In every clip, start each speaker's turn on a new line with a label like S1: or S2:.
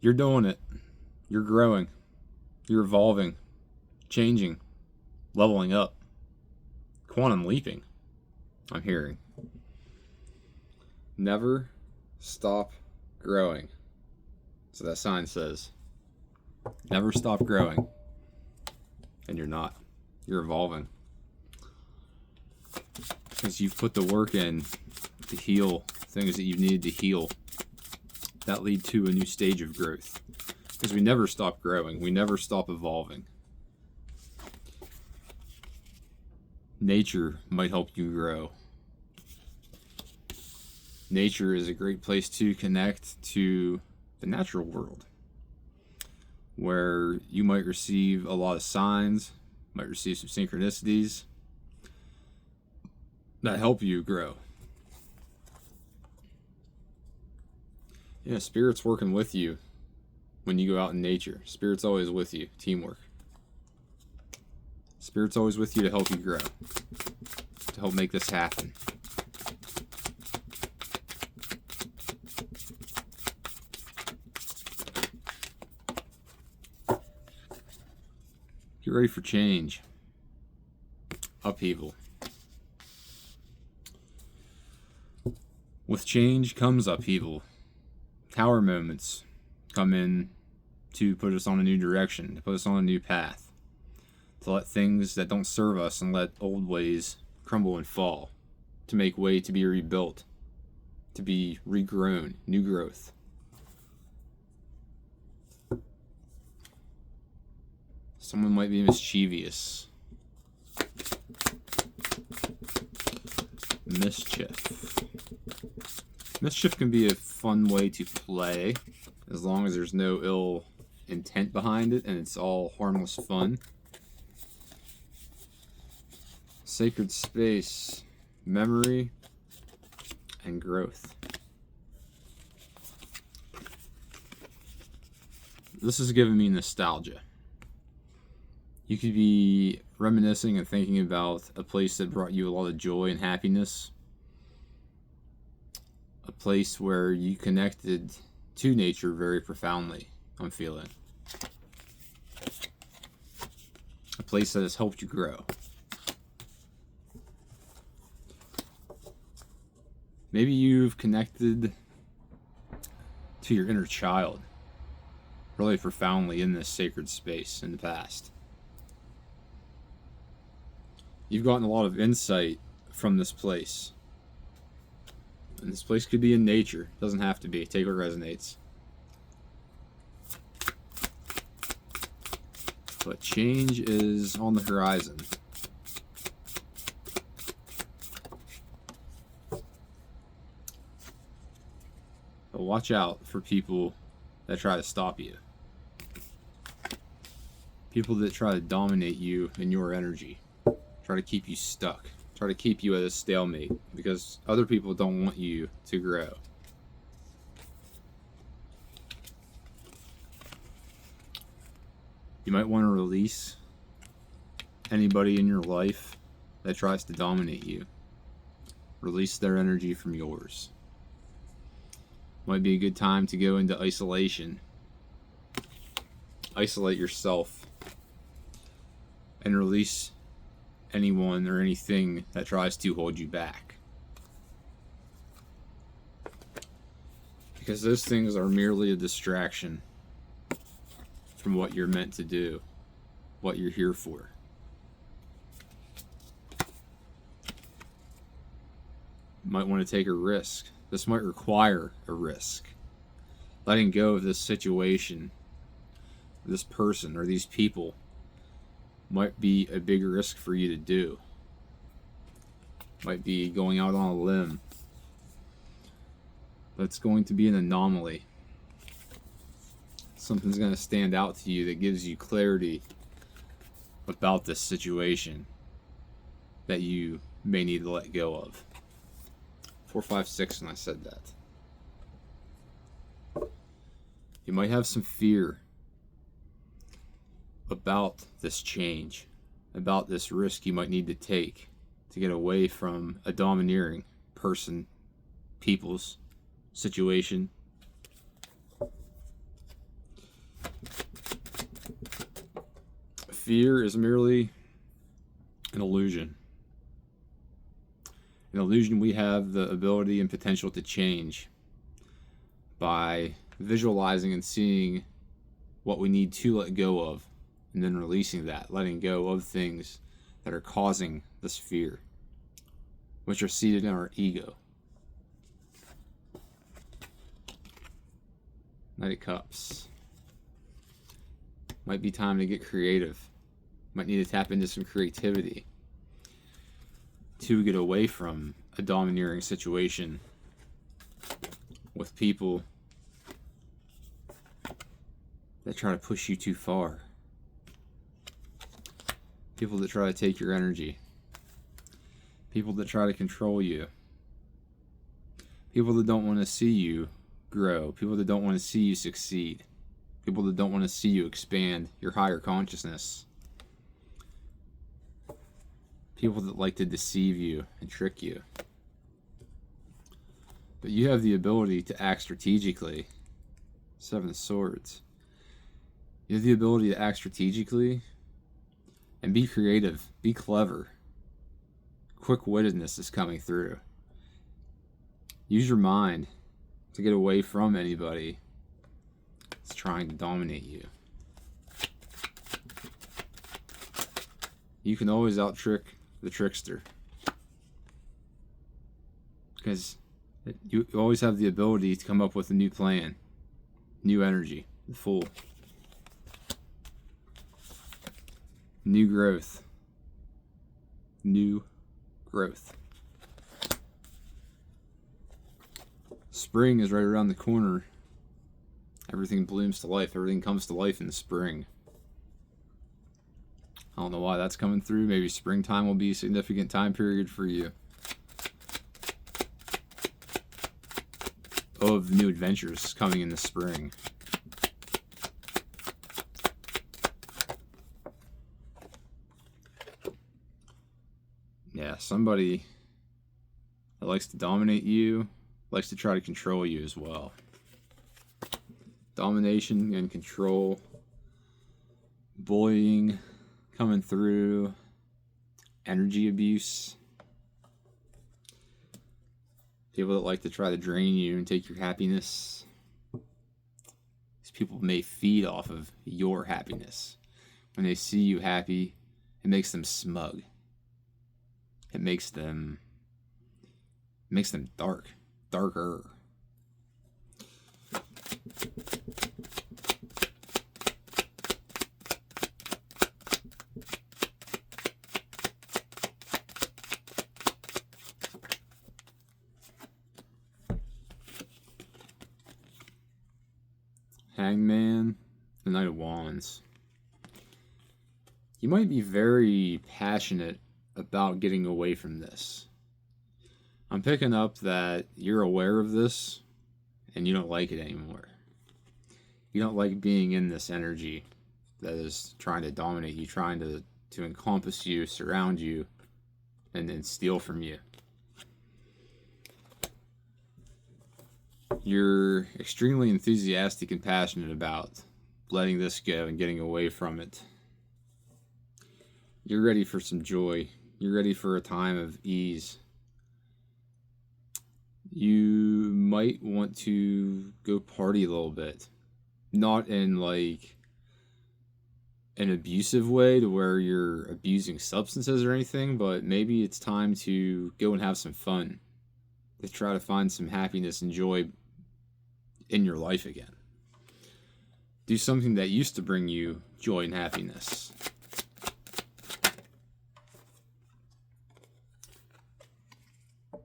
S1: You're doing it. You're growing. You're evolving, changing, leveling up, quantum leaping. I'm hearing. Never stop growing. So that sign says, never stop growing. And you're not. You're evolving. Because you've put the work in to heal things that you've needed to heal that lead to a new stage of growth. Because we never stop growing. We never stop evolving. Nature might help you grow. Nature is a great place to connect to the natural world, where you might receive a lot of signs, might receive some synchronicities that help you grow. Yeah, Spirit's working with you when you go out in nature. Spirit's always with you. Teamwork. Spirit's always with you to help you grow, to help make this happen. Get ready for change. Upheaval. With change comes upheaval. Tower moments come in to put us on a new direction, to put us on a new path, to let things that don't serve us and let old ways crumble and fall, to make way to be rebuilt, to be regrown, new growth. Someone might be mischievous. Mischief. Mischief can be a fun way to play, as long as there's no ill intent behind it and it's all harmless fun. Sacred space, memory, and growth. This is giving me nostalgia. You could be reminiscing and thinking about a place that brought you a lot of joy and happiness. A place where you connected to nature very profoundly, I'm feeling. A place that has helped you grow. Maybe you've connected to your inner child really profoundly in this sacred space in the past. You've gotten a lot of insight from this place. And this place could be in nature. Doesn't have to be. Take what resonates. But change is on the horizon. But watch out for people that try to stop you. People that try to dominate you and your energy. Try to keep you stuck. Try to keep you at a stalemate because other people don't want you to grow. You might want to release anybody in your life that tries to dominate you. Release their energy from yours. Might be a good time to go into isolation. Isolate yourself and release anyone or anything that tries to hold you back. Because those things are merely a distraction from what you're meant to do, what you're here for. You might want to take a risk. This might require a risk. Letting go of this situation, this person, or these people might be a big risk for you to do. Might be going out on a limb. But it's going to be an anomaly. Something's going to stand out to you that gives you clarity about this situation that you may need to let go of. 456 when I said that. You might have some fear about this change, about this risk you might need to take to get away from a domineering person, people's situation. fear is merely an illusion. An illusion we have the ability and potential to change by visualizing and seeing what we need to let go of, and then releasing that, letting go of things that are causing this fear, which are seated in our ego. Knight of Cups. Might be time to get creative. Might need to tap into some creativity to get away from a domineering situation with people that try to push you too far. People that try to take your energy. People that try to control you. People that don't want to see you grow. People that don't want to see you succeed. People that don't want to see you expand your higher consciousness. People that like to deceive you and trick you. But you have the ability to act strategically. Seven of Swords. You have the ability to act strategically and be creative, be clever. Quick-wittedness is coming through. Use your mind to get away from anybody that's trying to dominate you. You can always out-trick the trickster, because you always have the ability to come up with a new plan, new energy, the Fool, new growth, Spring is right around the corner. Everything blooms to life. Everything comes to life in the spring. I don't know why that's coming through. Maybe springtime will be a significant time period for you of new adventures coming in the spring. Yeah, somebody that likes to dominate you likes to try to control you as well. Domination and control, bullying coming through, energy abuse. People that like to try to drain you and take your happiness. These people may feed off of your happiness. When they see you happy, it makes them smug. It makes them darker. Hangman, the Knight of Wands. You might be very passionate about getting away from this. I'm picking up that you're aware of this and you don't like it anymore. You don't like being in this energy that is trying to dominate you, trying to encompass you, surround you, and then steal from you. You're extremely enthusiastic and passionate about letting this go and getting away from it. You're ready for some joy. You're ready for a time of ease. You might want to go party a little bit. Not in like an abusive way to where you're abusing substances or anything, but maybe it's time to go and have some fun. To try to find some happiness and joy in your life again. Do something that used to bring you joy and happiness.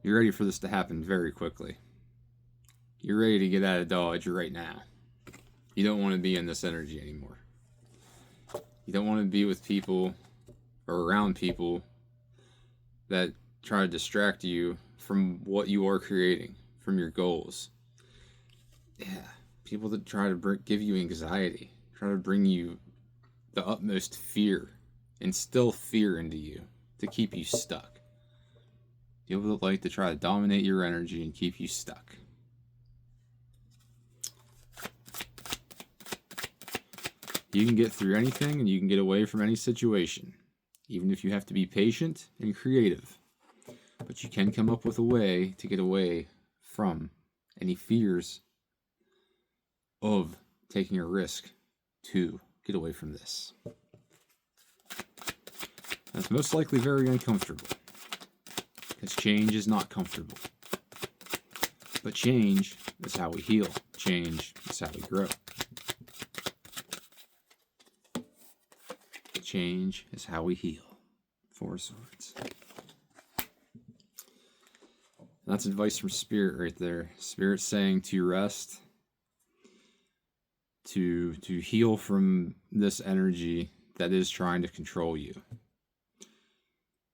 S1: You're ready for this to happen very quickly. You're ready to get out of Dodge right now. You don't want to be in this energy anymore. You don't want to be with people or around people that try to distract you from what you are creating, from your goals. Yeah, people that try to give you anxiety, try to bring you the utmost fear, instill fear into you to keep you stuck. People that like to try to dominate your energy and keep you stuck. You can get through anything and you can get away from any situation, even if you have to be patient and creative. But you can come up with a way to get away from any fears of taking a risk to get away from this. That's most likely very uncomfortable, because change is not comfortable. But change is how we heal. Change is how we grow. Change is how we heal. Four Swords. That's advice from Spirit right there. Spirit saying to rest, to heal from this energy that is trying to control you.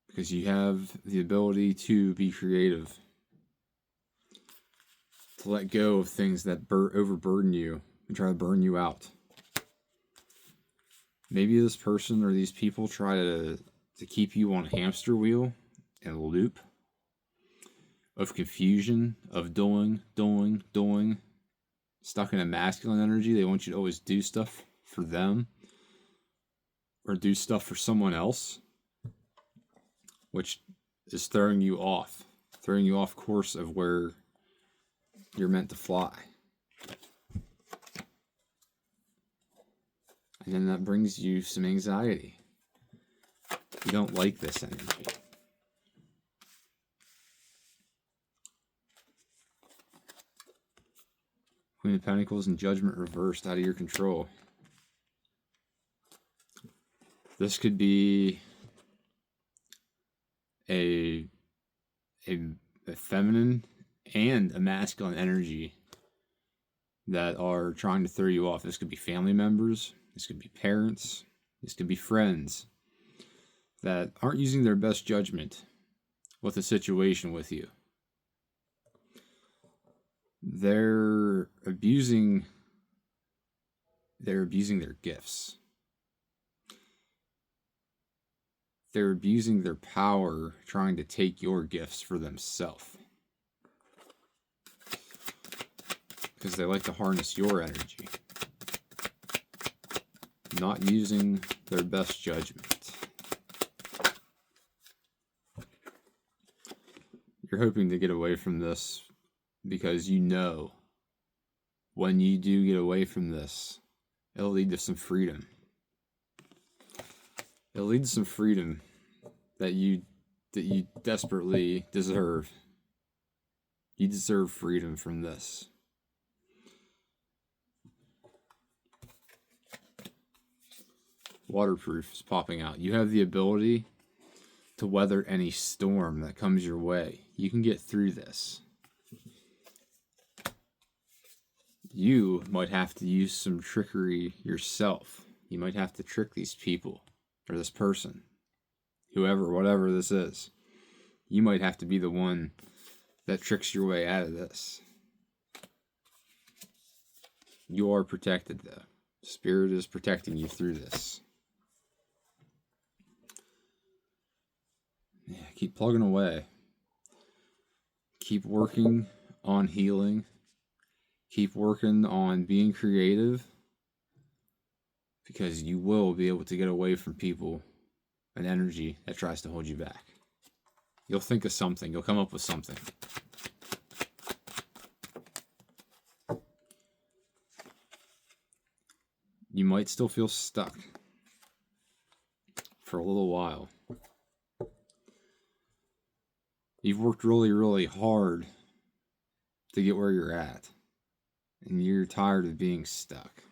S1: Because you have the ability to be creative, to let go of things that overburden you and try to burn you out. Maybe this person or these people try to keep you on a hamster wheel and a loop of confusion, of doing, stuck in a masculine energy. They want you to always do stuff for them or do stuff for someone else, which is throwing you off course of where you're meant to fly. And then that brings you some anxiety. You don't like this energy. Queen of Pentacles and Judgment reversed, out of your control. This could be a feminine and a masculine energy that are trying to throw you off. This could be family members. This could be parents. This could be friends that aren't using their best judgment with a situation with you. They're abusing their gifts. They're abusing their power, trying to take your gifts for themselves. Because they like to harness your energy. Not using their best judgment. You're hoping to get away from this because you know when you do get away from this, it'll lead to some freedom. It'll lead to some freedom that you desperately deserve. You deserve freedom from this. Waterproof is popping out. You have the ability to weather any storm that comes your way. You can get through this. You might have to use some trickery yourself. You might have to trick these people or this person, whoever, whatever this is. You might have to be the one that tricks your way out of this. You are protected, though. Spirit is protecting you through this. Yeah, keep plugging away. Keep working on healing. Keep working on being creative. Because you will be able to get away from people and energy that tries to hold you back. You'll think of something. You'll come up with something. You might still feel stuck for a little while. You've worked really, really hard to get where you're at. And you're tired of being stuck.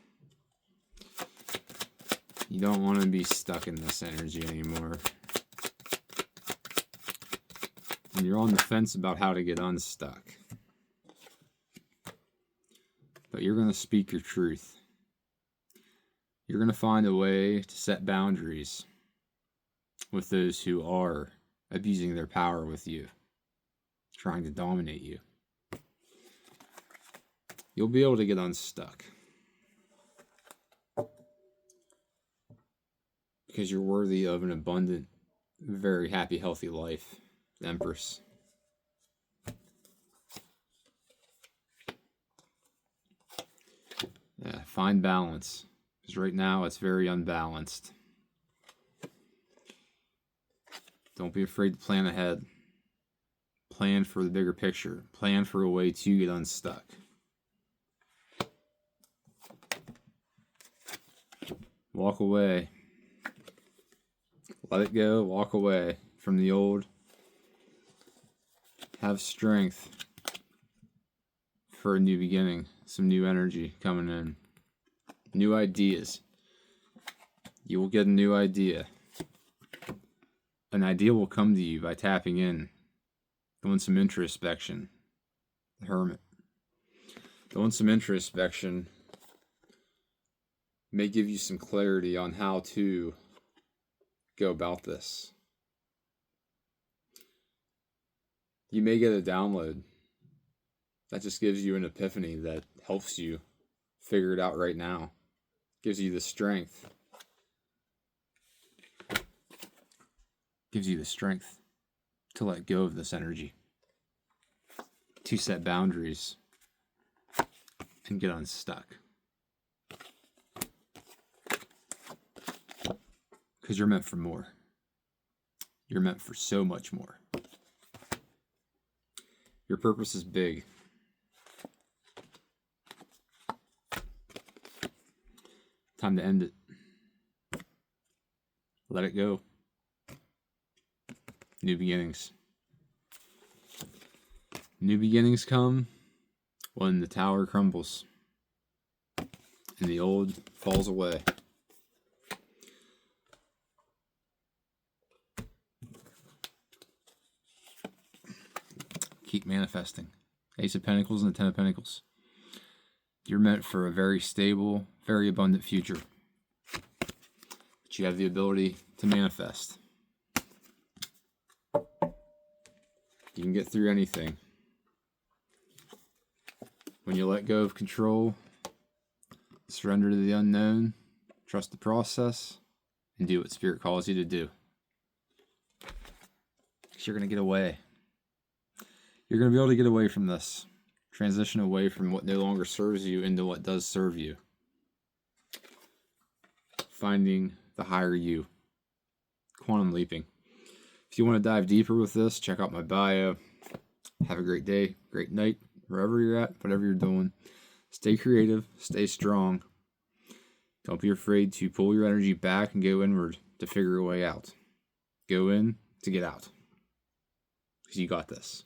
S1: You don't want to be stuck in this energy anymore. And you're on the fence about how to get unstuck. But you're going to speak your truth. You're going to find a way to set boundaries with those who are abusing their power with you, trying to dominate you. You'll be able to get unstuck. Because you're worthy of an abundant, very happy, healthy life, Empress. Find balance Because right now it's very unbalanced. Don't be afraid to plan ahead. Plan for the bigger picture. Plan for a way to get unstuck. Walk away. Let it go. Walk away from the old. Have strength for a new beginning. Some new energy coming in. New ideas. You will get a new idea. An idea will come to you by tapping in. Doing some introspection. The Hermit. Doing some introspection may give you some clarity on how to go about this. You may get a download that just gives you an epiphany that helps you figure it out right now. Gives you the strength. Gives you the strength to let go of this energy. To set boundaries and get unstuck. Because you're meant for more. You're meant for so much more. Your purpose is big. Time to end it. Let it go. New beginnings. New beginnings come when the tower crumbles and the old falls away. Keep manifesting. Ace of Pentacles and the Ten of Pentacles. You're meant for a very stable, very abundant future. But you have the ability to manifest. You can get through anything. When you let go of control, surrender to the unknown, trust the process, and do what Spirit calls you to do. Because you're going to get away. You're going to be able to get away from this. Transition away from what no longer serves you into what does serve you. Finding the higher you. Quantum leaping. If you want to dive deeper with this, check out my bio. Have a great day, great night, wherever you're at, whatever you're doing. Stay creative, stay strong. Don't be afraid to pull your energy back and go inward to figure a way out. Go in to get out. Because you got this.